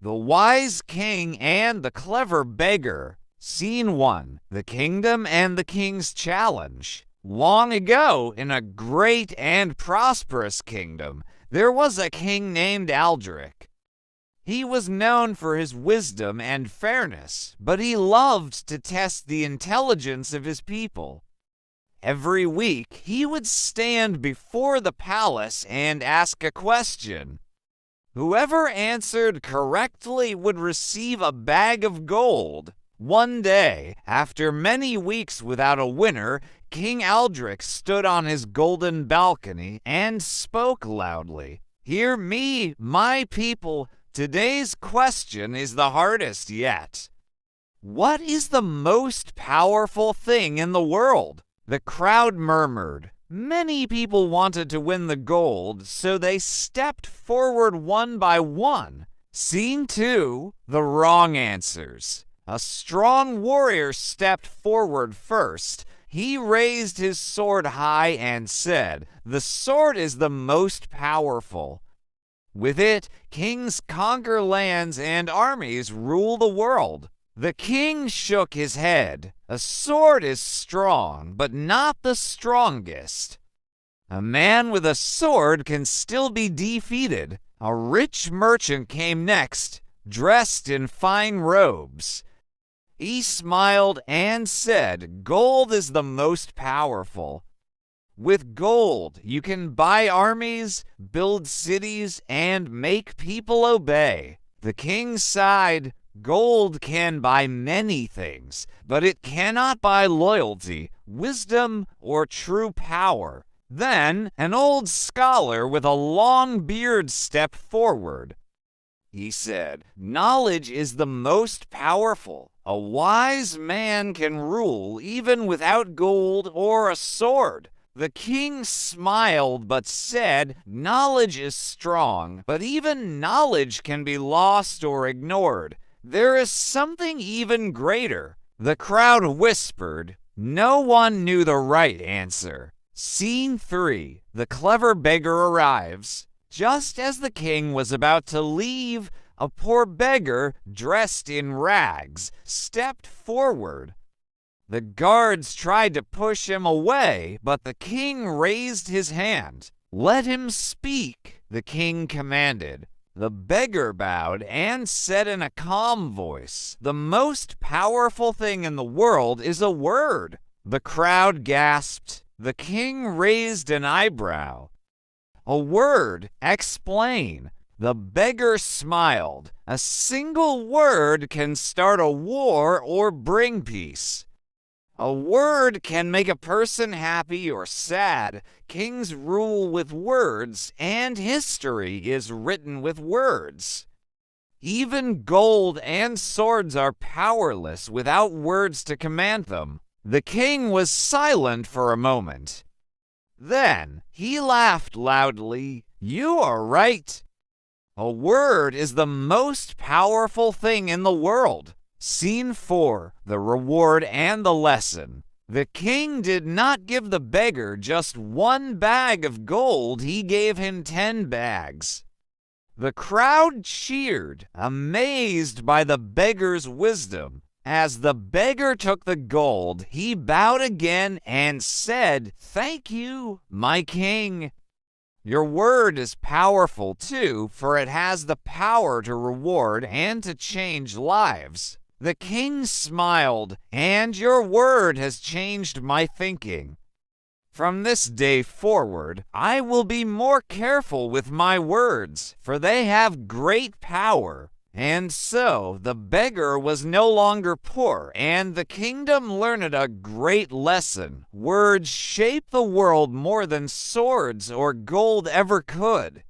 The Wise King and the Clever Beggar. Scene 1. The Kingdom and the King's Challenge. Long ago, in a great and prosperous kingdom, there was a king named Aldrich. He was known for his wisdom and fairness, but he loved to test the intelligence of his people. Every week, he would stand before the palace and ask a question. Whoever answered correctly would receive a bag of gold. One day, after many weeks without a winner, King Aldrich stood on his golden balcony and spoke loudly. "Hear me, my people. Today's question is the hardest yet. What is the most powerful thing in the world?" The crowd murmured. Many people wanted to win the gold, so they stepped forward one by one. Scene 2. The wrong answers. A strong warrior stepped forward first. He raised his sword high and said, "The sword is the most powerful. With it, kings conquer lands and armies rule the world." The king shook his head. "A sword is strong, but not the strongest. A man with a sword can still be defeated." A rich merchant came next, dressed in fine robes. He smiled and said, "Gold is the most powerful. With gold, you can buy armies, build cities, and make people obey." The king sighed. "Gold can buy many things, but it cannot buy loyalty, wisdom, or true power." Then an old scholar with a long beard stepped forward. He said, "Knowledge is the most powerful. A wise man can rule even without gold or a sword." The king smiled but said, "Knowledge is strong, but even knowledge can be lost or ignored. There is something even greater." The crowd whispered. No one knew the right answer. Scene 3. The Clever Beggar arrives. Just as the king was about to leave, a poor beggar, dressed in rags, stepped forward. The guards tried to push him away, but the king raised his hand. "Let him speak," the king commanded. The beggar bowed and said in a calm voice, "The most powerful thing in the world is a word." The crowd gasped. The king raised an eyebrow. "A word? Explain." The beggar smiled. "A single word can start a war or bring peace. A word can make a person happy or sad. Kings rule with words, and history is written with words. Even gold and swords are powerless without words to command them." The king was silent for a moment. Then he laughed loudly. "You are right. A word is the most powerful thing in the world." Scene 4. The Reward and the Lesson. The king did not give the beggar just one bag of gold, he gave him 10 bags. The crowd cheered, amazed by the beggar's wisdom. As the beggar took the gold, he bowed again and said, "Thank you, my king. Your word is powerful too, for it has the power to reward and to change lives." The king smiled, "And your word has changed my thinking. From this day forward, I will be more careful with my words, for they have great power." And so the beggar was no longer poor, and the kingdom learned a great lesson. Words shape the world more than swords or gold ever could.